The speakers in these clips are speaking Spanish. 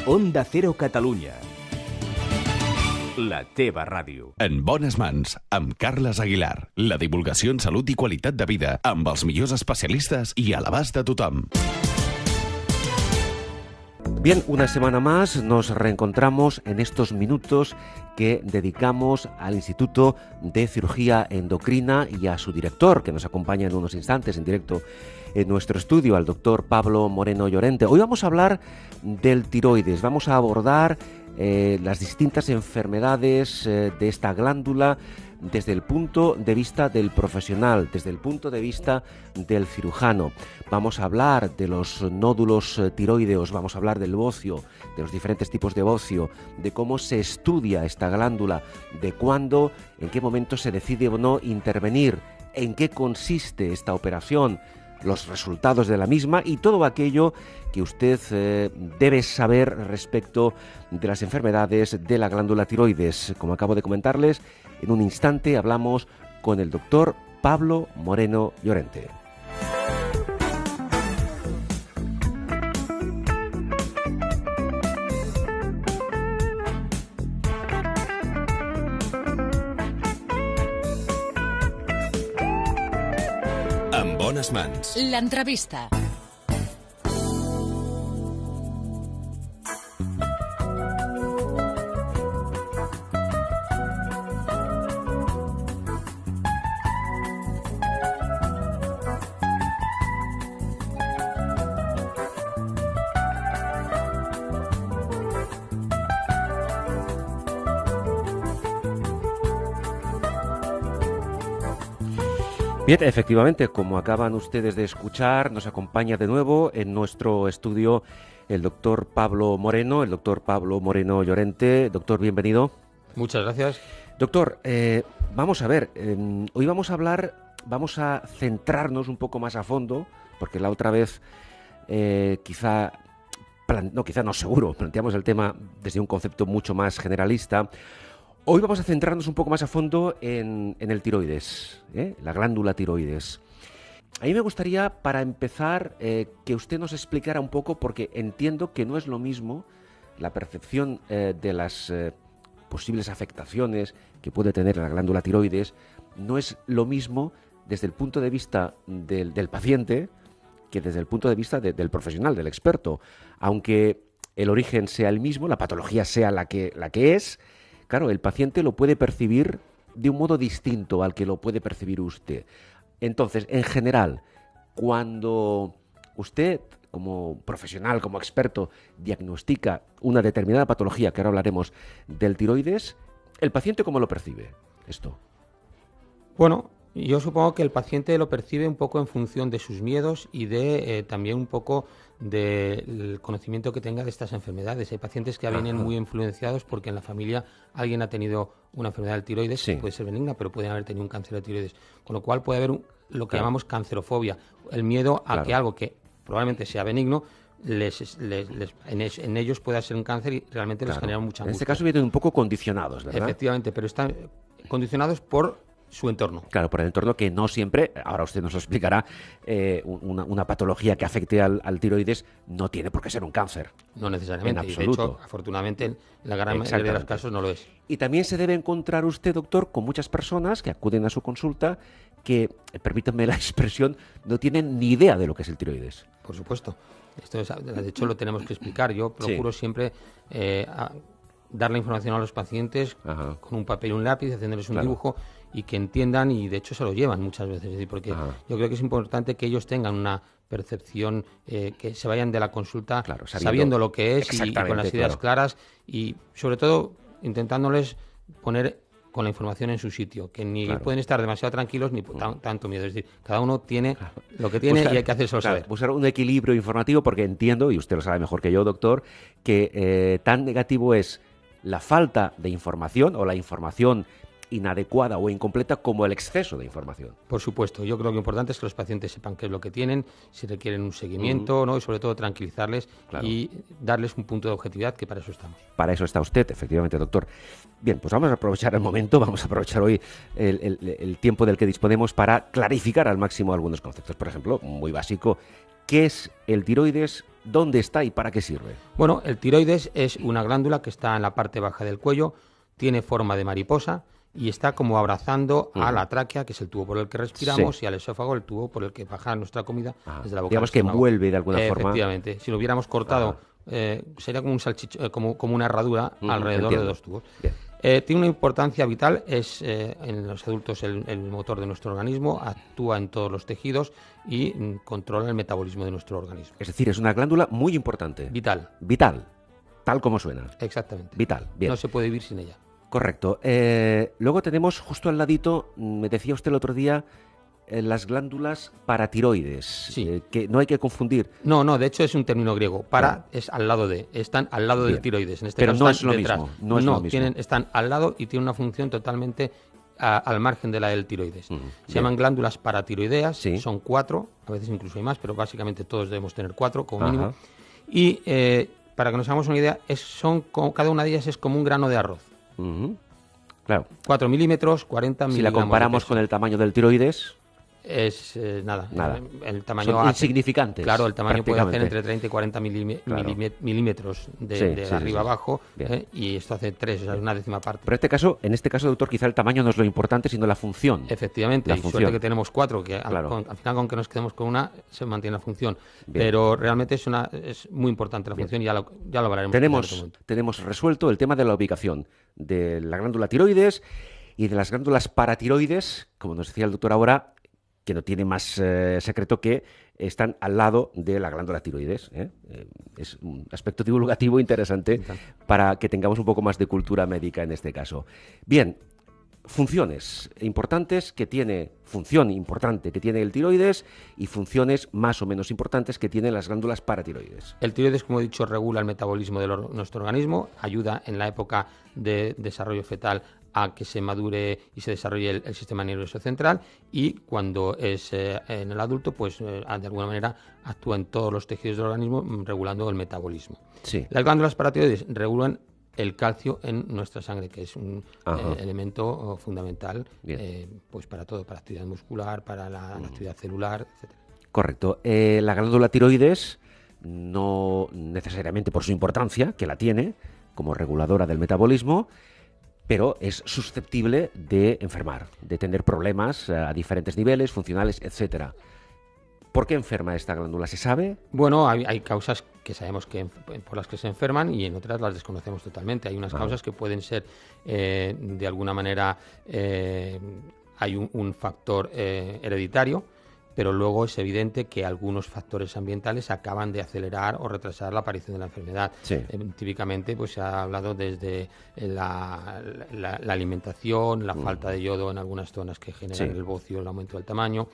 Onda Cero Catalunya. La teva ràdio. En bones mans, amb Carles Aguilar. La divulgació en salut i qualitat de vida, amb els millors especialistes i a l'abast de tothom. Bien, una semana más nos reencontramos en estos minutos que dedicamos al Instituto de Cirugía Endocrina y a su director, que nos acompaña en unos instantes en directo en nuestro estudio, al doctor Pablo Moreno Llorente. Hoy vamos a hablar del tiroides, vamos a abordar las distintas enfermedades de esta glándula desde el punto de vista del profesional, desde el punto de vista del cirujano. Vamos a hablar de los nódulos tiroideos, vamos a hablar del bocio, de los diferentes tipos de bocio, de cómo se estudia esta glándula, de cuándo, en qué momento se decide o no intervenir, en qué consiste esta operación, los resultados de la misma y todo aquello que usted debe saber respecto de las enfermedades de la glándula tiroides. Como acabo de comentarles, en un instante hablamos con el doctor Pablo Moreno Llorente. En bones mans. L'entrevista. Bien, efectivamente, como acaban ustedes de escuchar, nos acompaña de nuevo en nuestro estudio el doctor Pablo Moreno Llorente. Doctor, bienvenido. Muchas gracias. Doctor, vamos a ver, hoy vamos a centrarnos un poco más a fondo, porque la otra vez planteamos el tema desde un concepto mucho más generalista. Hoy vamos a centrarnos un poco más a fondo en el tiroides, la glándula tiroides. A mí me gustaría, para empezar, que usted nos explicara un poco, porque entiendo que no es lo mismo la percepción de las posibles afectaciones que puede tener la glándula tiroides, no es lo mismo desde el punto de vista del paciente que desde el punto de vista del profesional, del experto. Aunque el origen sea el mismo, la patología sea la que es, claro, el paciente lo puede percibir de un modo distinto al que lo puede percibir usted. Entonces, en general, cuando usted, como profesional, como experto, diagnostica una determinada patología, que ahora hablaremos del tiroides, ¿el paciente cómo lo percibe esto? Bueno, yo supongo que el paciente lo percibe un poco en función de sus miedos y de también un poco del conocimiento que tenga de estas enfermedades. Hay pacientes que vienen muy influenciados porque en la familia alguien ha tenido una enfermedad del tiroides, sí, que puede ser benigna, pero pueden haber tenido un cáncer de tiroides. Con lo cual puede haber lo que llamamos cancerofobia, el miedo a que algo que probablemente sea benigno, en ellos pueda ser un cáncer y realmente les genera mucha angustia. En este caso vienen un poco condicionados, ¿verdad? Efectivamente, pero están condicionados por su entorno. Claro, por el entorno, que no siempre, ahora usted nos lo explicará, una patología que afecte al tiroides no tiene por qué ser un cáncer. No necesariamente, en y absoluto. de hecho, afortunadamente, en la gran mayoría de los casos no lo es. Y también se debe encontrar usted, doctor, con muchas personas que acuden a su consulta que, permítanme la expresión, no tienen ni idea de lo que es el tiroides. Por supuesto. Esto es, de hecho, lo tenemos que explicar. Yo procuro siempre dar la información a los pacientes con un papel y un lápiz, haciéndoles un dibujo y que entiendan, y de hecho se lo llevan muchas veces. Es decir, porque yo creo que es importante que ellos tengan una percepción, que se vayan de la consulta sabiendo lo que es y con las ideas claras, y sobre todo intentándoles poner con la información en su sitio, que ni pueden estar demasiado tranquilos ni tanto miedo. Es decir, cada uno tiene lo que tiene y hay que hacérselo saber. Buscar un equilibrio informativo, porque entiendo, y usted lo sabe mejor que yo, doctor, que tan negativo es la falta de información o la información inadecuada o incompleta como el exceso de información. Por supuesto, yo creo que lo importante es que los pacientes sepan qué es lo que tienen, si requieren un seguimiento, ¿no? Y sobre todo tranquilizarles y darles un punto de objetividad, que para eso estamos. Para eso está usted, efectivamente, doctor. Bien, pues vamos a aprovechar el momento, vamos a aprovechar hoy el tiempo del que disponemos para clarificar al máximo algunos conceptos. Por ejemplo, muy básico, ¿qué es el tiroides ¿Dónde está y para qué sirve? Bueno, el tiroides es una glándula que está en la parte baja del cuello, tiene forma de mariposa y está como abrazando a la tráquea, que es el tubo por el que respiramos, y al esófago, el tubo por el que baja nuestra comida desde la boca. Digamos que envuelve de alguna forma. Efectivamente. Si lo hubiéramos cortado, sería como un como una herradura alrededor de dos tubos. Tiene una importancia vital, es en los adultos el motor de nuestro organismo, actúa en todos los tejidos y controla el metabolismo de nuestro organismo. Es decir, es una glándula muy importante. Vital. Vital, tal como suena. Exactamente. Vital, bien. No se puede vivir sin ella. Correcto. Luego tenemos justo al ladito, me decía usted el otro día, las glándulas paratiroides, Sí. que no hay que confundir. No, de hecho es un término griego. Es al lado de, están al lado del tiroides. En este Pero caso no están es lo detrás. mismo. No es lo mismo. Están al lado y tienen una función totalmente al margen de la del tiroides. Se llaman glándulas paratiroideas, son 4, a veces incluso hay más, pero básicamente todos debemos tener 4 como mínimo. Y para que nos hagamos una idea, cada una de ellas es como un grano de arroz. Claro. 4 milímetros, 40 miligramos. Si la comparamos con el tamaño del tiroides, es nada. El tamaño son insignificantes. Claro, el tamaño puede hacer entre 30 y 40 milímetros de arriba abajo, y esto hace 3, o sea, una décima parte. Pero en este caso, doctor, quizá el tamaño no es lo importante, sino la función. Efectivamente, suerte que tenemos 4, que al final con que nos quedemos con una, se mantiene la función. Bien. Pero realmente es muy importante la función, y ya lo hablaremos. Tenemos resuelto el tema de la ubicación de la glándula tiroides y de las glándulas paratiroides, como nos decía el doctor ahora, que no tiene más secreto que están al lado de la glándula tiroides. Es un aspecto divulgativo interesante para que tengamos un poco más de cultura médica en este caso. Bien, función importante que tiene el tiroides y funciones más o menos importantes que tienen las glándulas paratiroides. El tiroides, como he dicho, regula el metabolismo de nuestro organismo, ayuda en la época de desarrollo fetal a que se madure y se desarrolle el sistema nervioso central, y cuando es en el adulto, pues de alguna manera actúa en todos los tejidos del organismo, regulando el metabolismo. Sí. Las glándulas paratiroides regulan el calcio en nuestra sangre, que es un elemento fundamental pues para todo, para la actividad muscular, para la actividad celular, etc. Correcto. La glándula tiroides, no necesariamente por su importancia, que la tiene como reguladora del metabolismo, pero es susceptible de enfermar, de tener problemas a diferentes niveles, funcionales, etcétera. ¿Por qué enferma esta glándula? ¿Se sabe? Bueno, hay causas que sabemos por las que se enferman, y en otras las desconocemos totalmente. Hay unas causas que pueden ser, de alguna manera, hay un factor hereditario, pero luego es evidente que algunos factores ambientales acaban de acelerar o retrasar la aparición de la enfermedad. Sí. Típicamente pues se ha hablado desde la alimentación, la falta de yodo en algunas zonas que generan el bocio, el aumento del tamaño.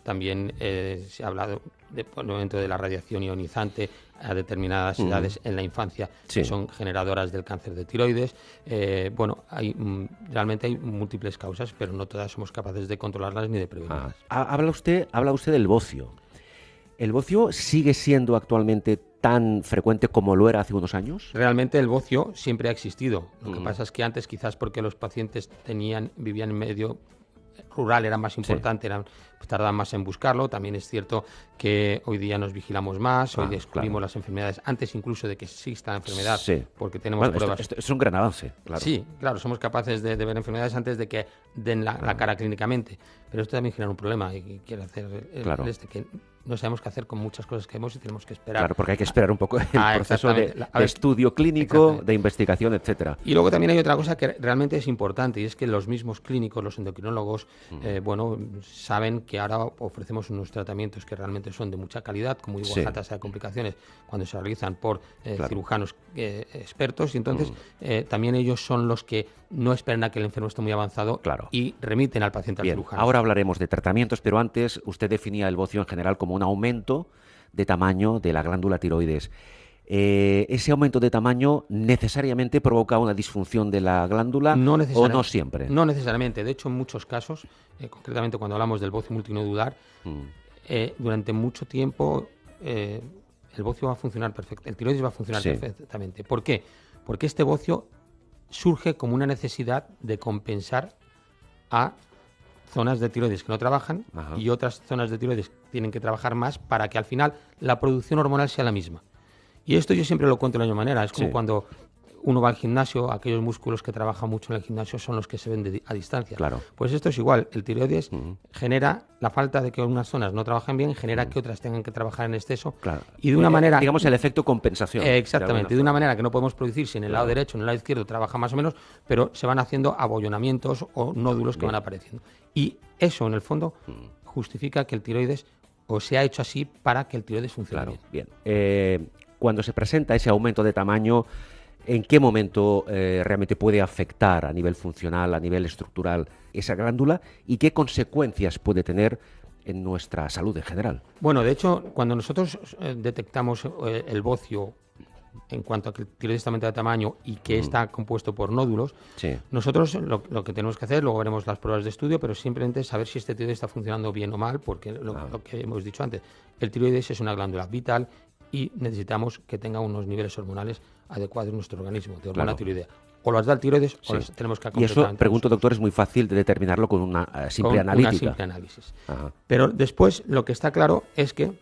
También se ha hablado del momento de la radiación ionizante a determinadas edades en la infancia, que son generadoras del cáncer de tiroides. Realmente hay múltiples causas, pero no todas somos capaces de controlarlas ni de prevenirlas. Habla usted del bocio. ¿El bocio sigue siendo actualmente tan frecuente como lo era hace unos años? Realmente el bocio siempre ha existido. Lo que pasa es que antes, quizás porque los pacientes vivían en medio rural, era más importante, tardaban más en buscarlo. También es cierto que hoy día nos vigilamos más, hoy descubrimos las enfermedades antes incluso de que exista la enfermedad, porque tenemos pruebas. Esto es un gran avance, claro. Sí, claro, somos capaces de ver enfermedades antes de que den la cara clínicamente, pero esto también genera un problema, y quiero hacer que no sabemos qué hacer con muchas cosas que vemos y tenemos que esperar. Claro, porque hay que esperar un poco el proceso de estudio clínico, de investigación, etcétera. Y luego también hay otra cosa que realmente es importante, y es que los mismos clínicos, los endocrinólogos, saben que ahora ofrecemos unos tratamientos que realmente son de mucha calidad, con muy baja tasa de complicaciones cuando se realizan por cirujanos expertos, y entonces también ellos son los que no esperan a que el enfermo esté muy avanzado y remiten al paciente al cirujano. Ahora hablaremos de tratamientos, pero antes usted definía el bocio en general como un aumento de tamaño de la glándula tiroides. ¿Ese aumento de tamaño necesariamente provoca una disfunción de la glándula o no siempre? No necesariamente. De hecho, en muchos casos, concretamente cuando hablamos del bocio multinodular, durante mucho tiempo el bocio va a funcionar perfectamente, el tiroides va a funcionar perfectamente. ¿Por qué? Porque este bocio surge como una necesidad de compensar a zonas de tiroides que no trabajan y otras zonas de tiroides tienen que trabajar más para que al final la producción hormonal sea la misma. Y esto yo siempre lo cuento de la misma manera. Es como cuando uno va al gimnasio, aquellos músculos que trabajan mucho en el gimnasio son los que se ven a distancia. Claro. Pues esto es igual. El tiroides genera la falta de que unas zonas no trabajen bien, genera que otras tengan que trabajar en exceso. Claro. Y de una manera... Digamos el efecto compensación. Exactamente. De una manera que no podemos producir si en el lado derecho o en el lado izquierdo trabaja más o menos, pero se van haciendo abollonamientos o nódulos que van apareciendo. Y eso, en el fondo, justifica que el tiroides o se ha hecho así para que el tiroides funcione bien. Cuando se presenta ese aumento de tamaño, ¿en qué momento realmente puede afectar a nivel funcional, a nivel estructural esa glándula y qué consecuencias puede tener en nuestra salud en general? Bueno, de hecho, cuando nosotros detectamos el bocio en cuanto a que el tiroides está aumentado de tamaño y que está compuesto por nódulos, nosotros lo que tenemos que hacer, luego veremos las pruebas de estudio, pero simplemente saber si este tiroides está funcionando bien o mal, porque lo que hemos dicho antes, el tiroides es una glándula vital y necesitamos que tenga unos niveles hormonales adecuados en nuestro organismo, de hormona tiroidea. O las da el tiroides o las tenemos que acompañar. Y eso, pregunto, doctor, es muy fácil de determinarlo con una simple analítica. Una simple análisis. Pero después lo que está claro es que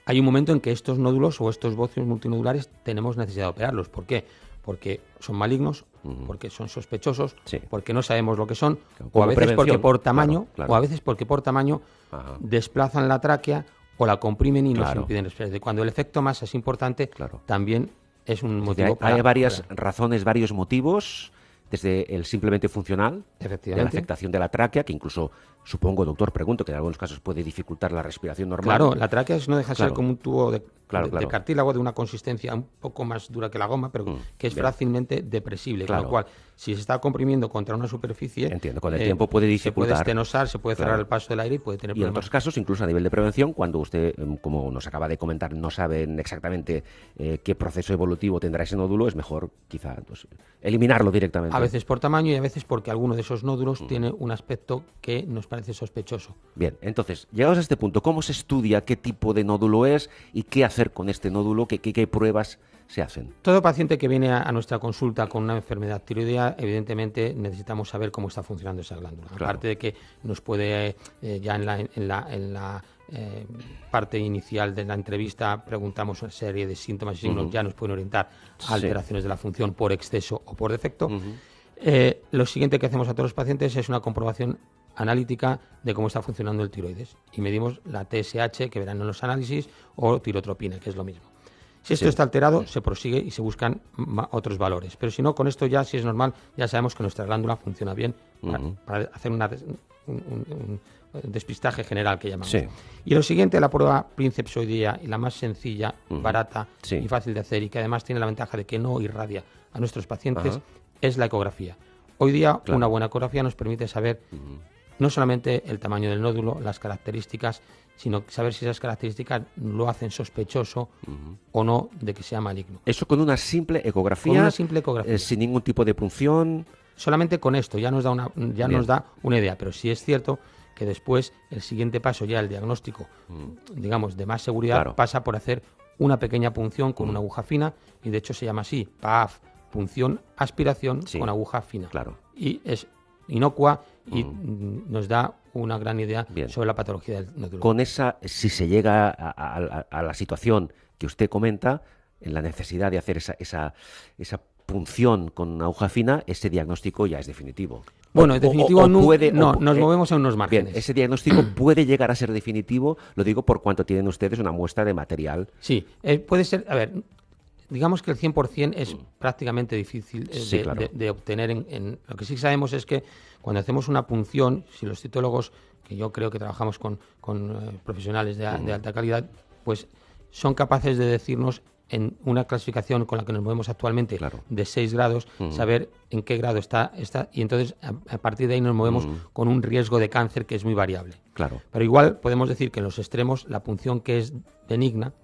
hay un momento en que estos nódulos o estos bocios multinodulares tenemos necesidad de operarlos. ¿Por qué? Porque son malignos, porque son sospechosos, porque no sabemos lo que son, o a veces porque por tamaño, o a veces porque por tamaño desplazan la tráquea o la comprimen y nos impiden respirar. Cuando el efecto masa es importante, también es un motivo para... Hay varias razones, varios motivos, desde el simplemente funcional, de la afectación de la tráquea, que incluso, supongo, doctor, pregunto, que en algunos casos puede dificultar la respiración normal. Claro, la tráquea no deja de ser como un tubo de cartílago de una consistencia un poco más dura que la goma, pero que es fácilmente depresible, con lo cual, si se está comprimiendo contra una superficie... Entiendo, con el tiempo puede dificultar. Se puede estenosar, se puede cerrar el paso del aire y puede tener problemas. Y en otros casos, incluso a nivel de prevención, cuando usted, como nos acaba de comentar, no saben exactamente qué proceso evolutivo tendrá ese nódulo, es mejor quizá eliminarlo directamente. A veces por tamaño y a veces porque alguno de esos nódulos tiene un aspecto que nos parece sospechoso. Bien, entonces, llegados a este punto, ¿cómo se estudia qué tipo de nódulo es y qué hacer con este nódulo? ¿Qué pruebas se hacen? Todo paciente que viene a nuestra consulta con una enfermedad tiroidea, evidentemente necesitamos saber cómo está funcionando esa glándula. Aparte de que nos puede, ya en la parte inicial de la entrevista, preguntamos una serie de síntomas y signos, ya nos pueden orientar a alteraciones de la función por exceso o por defecto. Lo siguiente que hacemos a todos los pacientes es una comprobación analítica de cómo está funcionando el tiroides y medimos la TSH que verán en los análisis o tirotropina, que es lo mismo. Si esto está alterado, se prosigue y se buscan otros valores. Pero si no, con esto ya, si es normal, ya sabemos que nuestra glándula funciona bien para hacer un despistaje general que llamamos. Y lo siguiente, la prueba princepsoidea y la más sencilla, barata y fácil de hacer y que además tiene la ventaja de que no irradia a nuestros pacientes, es la ecografía. Hoy día una buena ecografía nos permite saber no solamente el tamaño del nódulo, las características, sino saber si esas características lo hacen sospechoso o no de que sea maligno. Eso con una simple ecografía. Con una simple ecografía. Sin ningún tipo de punción. Solamente con esto ya nos da una idea, pero sí es cierto que después el siguiente paso, ya el diagnóstico, digamos, de más seguridad, pasa por hacer una pequeña punción con una aguja fina, y de hecho se llama así, PAF, punción aspiración con aguja fina. Y es inocua y nos da una gran idea sobre la patología del nódulo. Con esa, si se llega a la situación que usted comenta, en la necesidad de hacer esa punción con aguja fina, ese diagnóstico ya es definitivo. Bueno, en definitivo nos movemos a unos márgenes. Bien, ese diagnóstico puede llegar a ser definitivo, lo digo por cuanto tienen ustedes una muestra de material. Sí, puede ser, a ver, digamos que el 100% es prácticamente difícil de obtener. Lo que sí sabemos es que cuando hacemos una punción, si los citólogos, que yo creo que trabajamos con profesionales de alta calidad, pues son capaces de decirnos en una clasificación con la que nos movemos actualmente de 6 grados, saber en qué grado está y entonces a partir de ahí nos movemos con un riesgo de cáncer que es muy variable. Pero igual podemos decir que en los extremos la punción que es benigna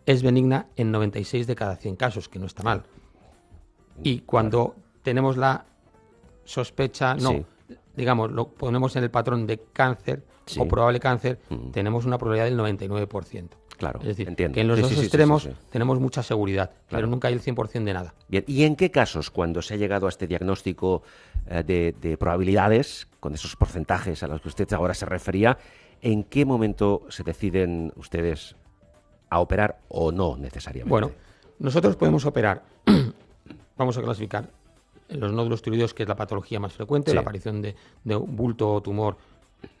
es benigna en 96 de cada 100 casos, que no está mal. Y cuando tenemos la sospecha, digamos, lo ponemos en el patrón de cáncer o probable cáncer, tenemos una probabilidad del 99%. Claro, es decir, entiendo. que en los dos extremos tenemos mucha seguridad, claro, pero nunca hay el 100% de nada. Bien, ¿y en qué casos, cuando se ha llegado a este diagnóstico de probabilidades, con esos porcentajes a los que usted ahora se refería, en qué momento se deciden ustedes a operar o no necesariamente? Bueno, nosotros podemos operar, vamos a clasificar los nódulos tiroideos, que es la patología más frecuente, la aparición de un bulto o tumor.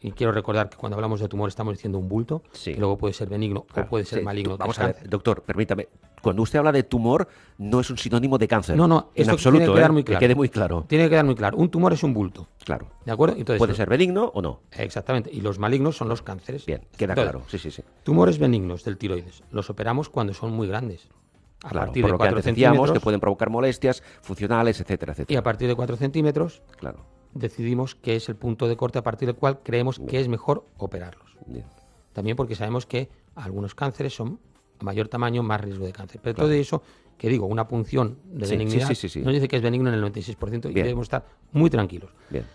Y quiero recordar que cuando hablamos de tumor estamos diciendo un bulto, que luego puede ser benigno o puede ser maligno. Vamos a ver, doctor, permítame. Cuando usted habla de tumor, no es un sinónimo de cáncer. No, en esto absoluto, tiene que quedar muy claro. Que quede muy claro. Tiene que quedar muy claro. Un tumor es un bulto. Claro. ¿De acuerdo? Entonces, puede ser benigno o no. Exactamente. Y los malignos son los cánceres. Bien, queda claro. Sí. Tumores benignos del tiroides. Los operamos cuando son muy grandes. A partir por de lo 4 que antes decíamos, centímetros, que pueden provocar molestias funcionales, etcétera, etcétera. Y a partir de 4 centímetros, claro, decidimos que es el punto de corte a partir del cual creemos que es mejor operarlos. Bien. También porque sabemos que algunos cánceres son a mayor tamaño, más riesgo de cáncer. Pero todo eso, que digo, una punción de benignidad, nos dice que es benigno en el 96% y debemos estar muy tranquilos. Bien.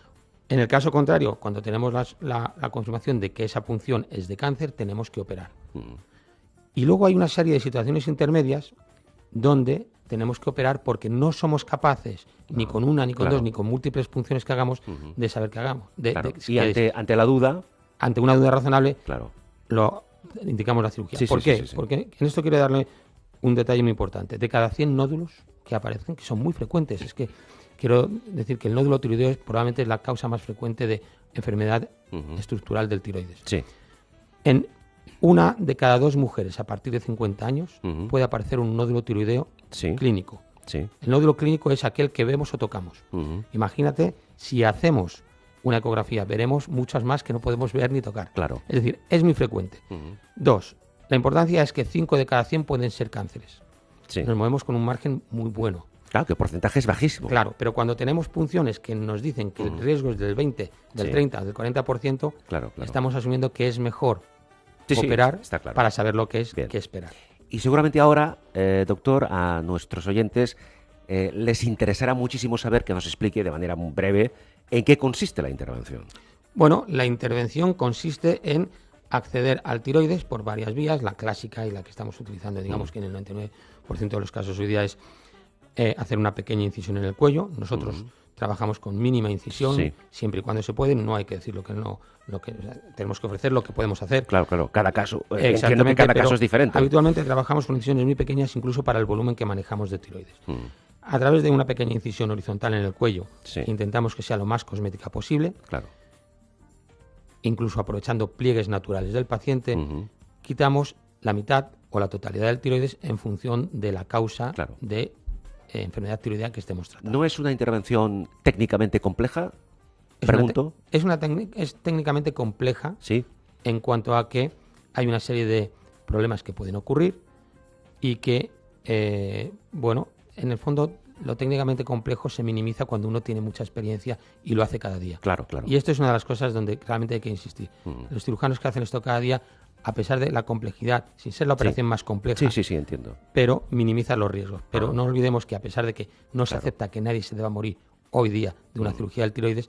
En el caso contrario, cuando tenemos la confirmación de que esa punción es de cáncer, tenemos que operar. Y luego hay una serie de situaciones intermedias donde tenemos que operar porque no somos capaces, ni con una, ni con dos, ni con múltiples punciones que hagamos, de saber qué hagamos. Y ante la duda... Ante una duda razonable, claro, lo indicamos la cirugía. ¿Por qué? Porque en esto quiero darle un detalle muy importante. De cada 100 nódulos que aparecen, que son muy frecuentes, es que quiero decir que el nódulo tiroideo probablemente es la causa más frecuente de enfermedad estructural del tiroides. Sí. En una de cada 2 mujeres a partir de 50 años puede aparecer un nódulo tiroideo clínico. Sí. El nódulo clínico es aquel que vemos o tocamos. Imagínate, si hacemos una ecografía, veremos muchas más que no podemos ver ni tocar. Claro. Es decir, es muy frecuente. 2, la importancia es que 5 de cada 100 pueden ser cánceres. Nos movemos con un margen muy bueno. Claro, que el porcentaje es bajísimo. Claro, pero cuando tenemos punciones que nos dicen que el riesgo es del 20, del 30, del 40%, estamos asumiendo que es mejor operar para saber lo que es que esperar. Y seguramente ahora, doctor, a nuestros oyentes les interesará muchísimo saber que nos explique de manera muy breve en qué consiste la intervención. Bueno, la intervención consiste en acceder al tiroides por varias vías. La clásica y la que estamos utilizando, digamos que en el 99% de los casos hoy día es hacer una pequeña incisión en el cuello. Nosotros trabajamos con mínima incisión, siempre y cuando se puede. No hay que decir tenemos que ofrecer lo que podemos hacer. Claro. Cada caso, entiendo que cada caso es diferente. Habitualmente trabajamos con incisiones muy pequeñas, incluso para el volumen que manejamos de tiroides. A través de una pequeña incisión horizontal en el cuello, intentamos que sea lo más cosmética posible. Claro. Incluso aprovechando pliegues naturales del paciente, quitamos la mitad o la totalidad del tiroides en función de la causa de enfermedad tiroidea que estemos tratando. ¿No es una intervención técnicamente compleja? Pregunto. Es técnicamente compleja en cuanto a que hay una serie de problemas que pueden ocurrir y que, en el fondo, lo técnicamente complejo se minimiza cuando uno tiene mucha experiencia y lo hace cada día. Claro. Y esto es una de las cosas donde realmente hay que insistir. Los cirujanos que hacen esto cada día, a pesar de la complejidad, sin ser la operación más compleja, sí, entiendo, pero minimiza los riesgos. Pero no olvidemos que a pesar de que no se acepta que nadie se deba morir hoy día de una cirugía del tiroides,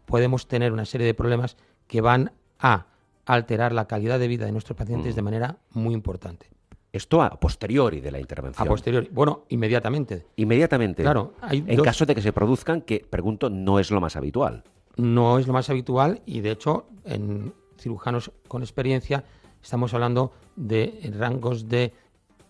podemos tener una serie de problemas que van a alterar la calidad de vida de nuestros pacientes de manera muy importante. Esto a posteriori de la intervención. A posteriori. Bueno, inmediatamente. Inmediatamente. Claro. En caso de que se produzcan, que, pregunto, no es lo más habitual. No es lo más habitual y, de hecho, en cirujanos con experiencia estamos hablando de rangos de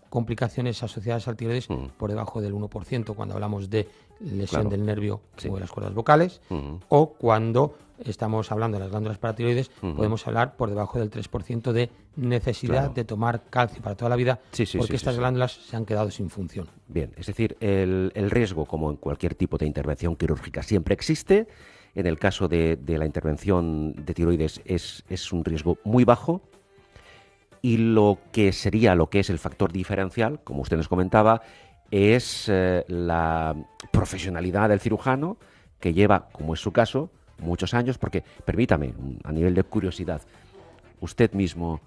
complicaciones asociadas al tiroides por debajo del 1% cuando hablamos de lesión del nervio o de las cuerdas vocales, o cuando estamos hablando de las glándulas paratiroides, podemos hablar por debajo del 3% de necesidad de tomar calcio para toda la vida, porque estas glándulas se han quedado sin función. Bien, es decir, el riesgo, como en cualquier tipo de intervención quirúrgica, siempre existe. En el caso de la intervención de tiroides es un riesgo muy bajo. Y lo que es el factor diferencial, como usted nos comentaba, es la profesionalidad del cirujano, que lleva, como es su caso, muchos años, porque, permítame, a nivel de curiosidad, usted mismo,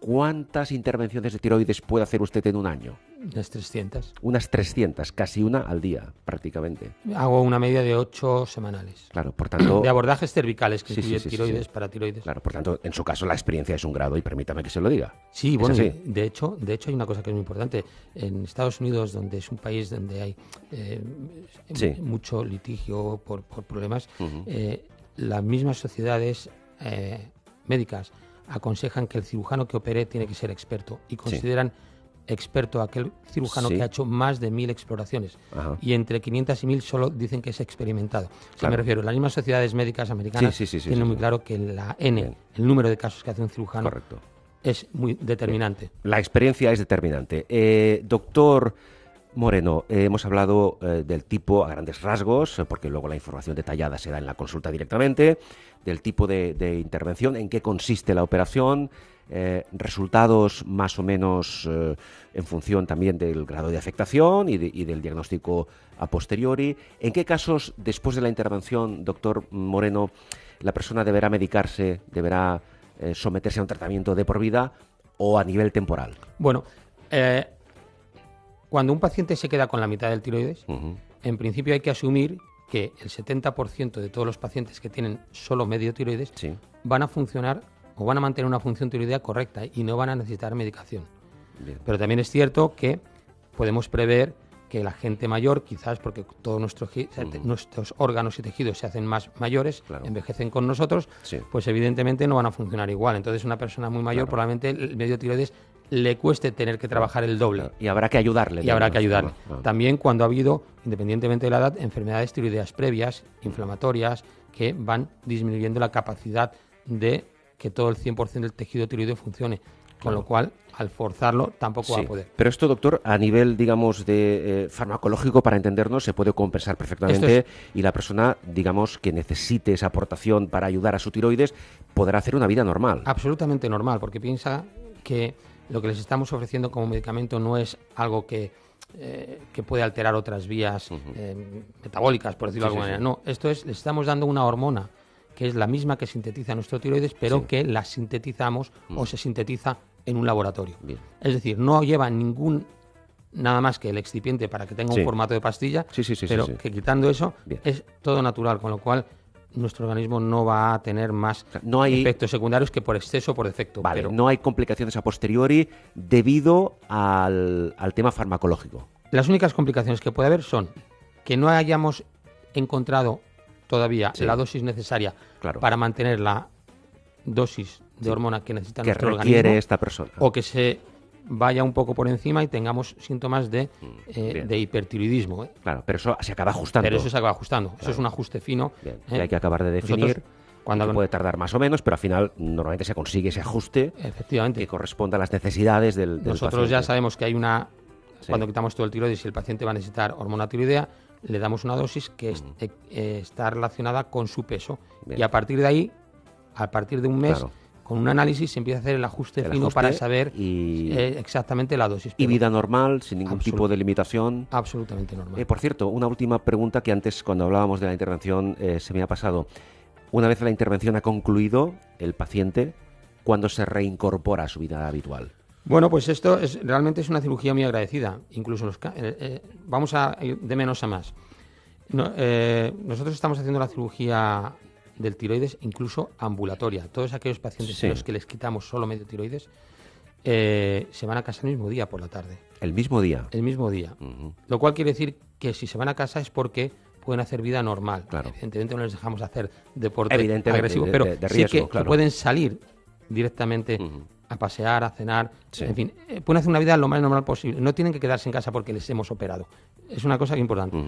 ¿cuántas intervenciones de tiroides puede hacer usted en un año? Unas 300. Unas 300, casi una al día, prácticamente. Hago una media de 8 semanales. Claro, por tanto... De abordajes cervicales, que Sí, incluye sí, sí, tiroides, sí. paratiroides. Claro, por tanto, en su caso la experiencia es un grado y permítame que se lo diga. Sí, ¿Es bueno, así? de hecho hay una cosa que es muy importante. En Estados Unidos, donde es un país donde hay Sí. mucho litigio por problemas, las mismas sociedades médicas aconsejan que el cirujano que opere tiene que ser experto y consideran experto a aquel cirujano Sí. que ha hecho más de 1000 exploraciones. Ajá. Y entre 500 y 1000 solo dicen que es experimentado. O sea, Claro. me refiero, las mismas sociedades médicas americanas Sí, tienen muy claro que la N, Bien. el número de casos que hace un cirujano, Correcto. es muy determinante. La experiencia es determinante. Doctor Moreno, hemos hablado del tipo a grandes rasgos, porque luego la información detallada se da en la consulta directamente, del tipo de intervención, en qué consiste la operación, resultados más o menos en función también del grado de afectación y del diagnóstico a posteriori. ¿En qué casos, después de la intervención, doctor Moreno, la persona deberá medicarse, deberá someterse a un tratamiento de por vida o a nivel temporal? Bueno, cuando un paciente se queda con la mitad del tiroides, en principio hay que asumir que el 70% de todos los pacientes que tienen solo medio tiroides Sí. van a funcionar o van a mantener una función tiroidea correcta y no van a necesitar medicación. Bien. Pero también es cierto que podemos prever que la gente mayor, quizás porque todos nuestros órganos y tejidos se hacen más mayores, Claro. envejecen con nosotros, Sí. pues evidentemente no van a funcionar igual. Entonces una persona muy mayor, Claro. probablemente el medio tiroides le cueste tener que trabajar el doble. Y habrá que ayudarle. Y habrá que digamos. ayudarle. También cuando ha habido, independientemente de la edad, enfermedades tiroideas previas, inflamatorias, que van disminuyendo la capacidad de que todo el 100% del tejido tiroideo funcione. Con lo cual, al forzarlo, tampoco va a poder. Pero esto, doctor, a nivel, digamos, de farmacológico, para entendernos, se puede compensar perfectamente y la persona, digamos, que necesite esa aportación para ayudar a su tiroides, podrá hacer una vida normal. Absolutamente normal, porque piensa que lo que les estamos ofreciendo como medicamento no es algo que puede alterar otras vías metabólicas, por decirlo de alguna manera. No, esto es, les estamos dando una hormona que es la misma que sintetiza nuestro tiroides, pero que la sintetizamos o se sintetiza en un laboratorio. Bien. Es decir, no lleva nada más que el excipiente para que tenga un formato de pastilla, pero que quitando eso es todo natural, con lo cual nuestro organismo no va a tener más efectos secundarios que por exceso o por defecto. Vale, pero no hay complicaciones a posteriori debido al tema farmacológico. las únicas complicaciones que puede haber son que no hayamos encontrado todavía la dosis necesaria para mantener la dosis de hormona que necesita nuestro organismo, esta persona, o que se vaya un poco por encima y tengamos síntomas de hipertiroidismo. Claro, pero eso se acaba ajustando. Pero eso se acaba ajustando. Eso es un ajuste fino. Que hay que acabar de definir. Que puede tardar más o menos, pero al final normalmente se consigue ese ajuste que corresponda a las necesidades del Nosotros paciente. ya sabemos que hay cuando quitamos todo el tiroides y el paciente va a necesitar hormona tiroidea, le damos una dosis que está relacionada con su peso. Bien. Y a partir de ahí, a partir de un mes, con un análisis se empieza a hacer el ajuste fino para saber exactamente la dosis. Y vida normal, sin ningún tipo de limitación. Absolutamente normal. Por cierto, una última pregunta que antes, cuando hablábamos de la intervención, se me ha pasado. Una vez la intervención ha concluido, el paciente, ¿cuándo se reincorpora a su vida habitual? Bueno, pues esto realmente es una cirugía muy agradecida. Incluso vamos a ir de menos a más. Nosotros estamos haciendo la cirugía del tiroides incluso ambulatoria. Todos aquellos pacientes a los que les quitamos solo medio tiroides se van a casa el mismo día por la tarde. ¿El mismo día? El mismo día. Lo cual quiere decir que si se van a casa es porque pueden hacer vida normal. Claro. Evidentemente no les dejamos hacer deporte agresivo, pero de riesgo, sí que pueden salir directamente a pasear, a cenar, en fin, pueden hacer una vida lo más normal posible. No tienen que quedarse en casa porque les hemos operado. Es una cosa importante.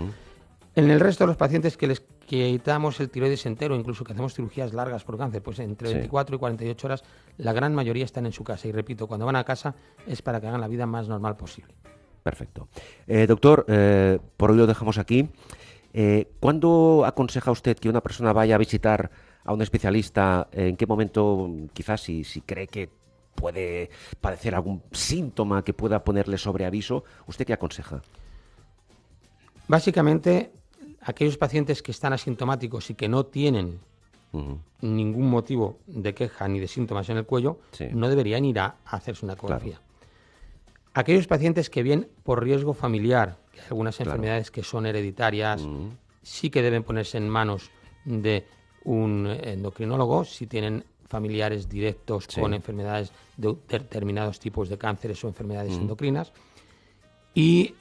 En el resto de los pacientes que les quitamos el tiroides entero, incluso que hacemos cirugías largas por cáncer, pues entre 24 y 48 horas, la gran mayoría están en su casa. Y repito, cuando van a casa es para que hagan la vida más normal posible. Perfecto. Doctor, por hoy lo dejamos aquí. ¿Cuándo aconseja usted que una persona vaya a visitar a un especialista? ¿En qué momento, quizás, si cree que puede padecer algún síntoma que pueda ponerle sobre aviso? ¿Usted qué aconseja? Básicamente, aquellos pacientes que están asintomáticos y que no tienen ningún motivo de queja ni de síntomas en el cuello, no deberían ir a hacerse una ecografía. Claro. Aquellos pacientes que vienen por riesgo familiar, que hay algunas enfermedades que son hereditarias, sí que deben ponerse en manos de un endocrinólogo si tienen familiares directos con enfermedades de determinados tipos de cánceres o enfermedades endocrinas. Y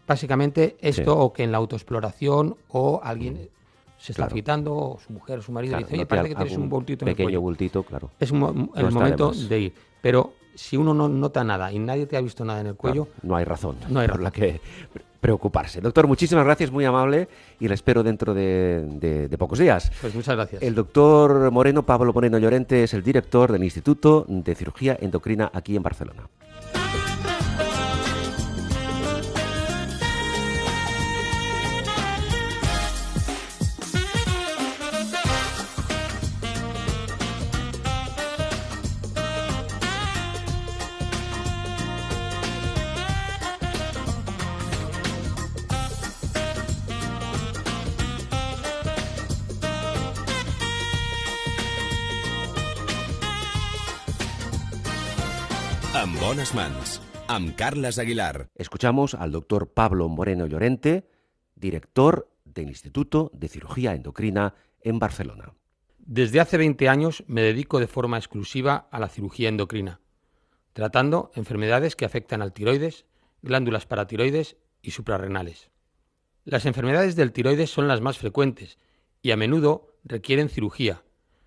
básicamente esto, o que en la autoexploración o alguien se está afeitando, o su mujer o su marido dice, oye, parece que tienes un bultito en el cuello. Pequeño bultito, claro. Es el momento de ir. Pero si uno no nota nada y nadie te ha visto nada en el cuello... no hay razón por la que preocuparse. Doctor, muchísimas gracias, muy amable, y le espero dentro de pocos días. Pues muchas gracias. El doctor Pablo Moreno Llorente, es el director del Instituto de Cirugía Endocrina aquí en Barcelona. En bones mans, amb Carles Aguilar. Escuchamos al doctor Pablo Moreno Llorente, director del Instituto de Cirugía Endocrina en Barcelona. Desde hace 20 años me dedico de forma exclusiva a la cirugía endocrina, tratando enfermedades que afectan al tiroides, glándulas paratiroides y suprarrenales. Las enfermedades del tiroides son las más frecuentes y a menudo requieren cirugía,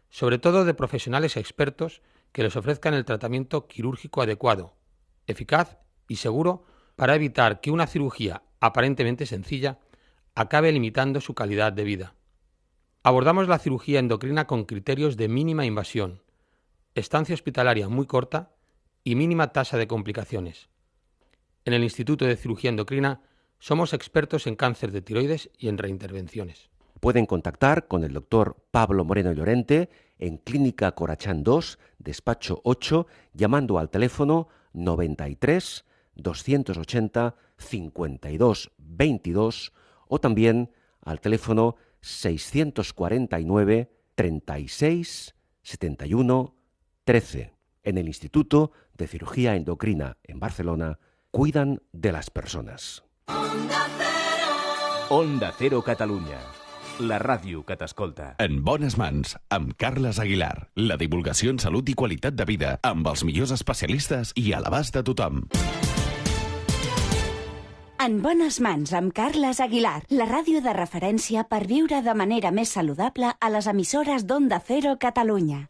sobre todo de profesionales expertos que les ofrezcan el tratamiento quirúrgico adecuado, eficaz y seguro para evitar que una cirugía aparentemente sencilla acabe limitando su calidad de vida. Abordamos la cirugía endocrina con criterios de mínima invasión, estancia hospitalaria muy corta y mínima tasa de complicaciones. En el Instituto de Cirugía Endocrina somos expertos en cáncer de tiroides y en reintervenciones. Pueden contactar con el doctor Pablo Moreno Llorente en Clínica Corachán 2, despacho 8, llamando al teléfono 93 280 52 22 o también al teléfono 649 36 71 13. En el Instituto de Cirugía Endocrina en Barcelona cuidan de las personas. Onda Cero Catalunya. La ràdio que t'escolta. En bones mans, amb Carles Aguilar. La divulgació en salut i qualitat de vida, amb els millors especialistes i a l'abast de tothom. En bones mans, amb Carles Aguilar. La ràdio de referència per viure de manera més saludable a les emissores d'Onda Cero Catalunya.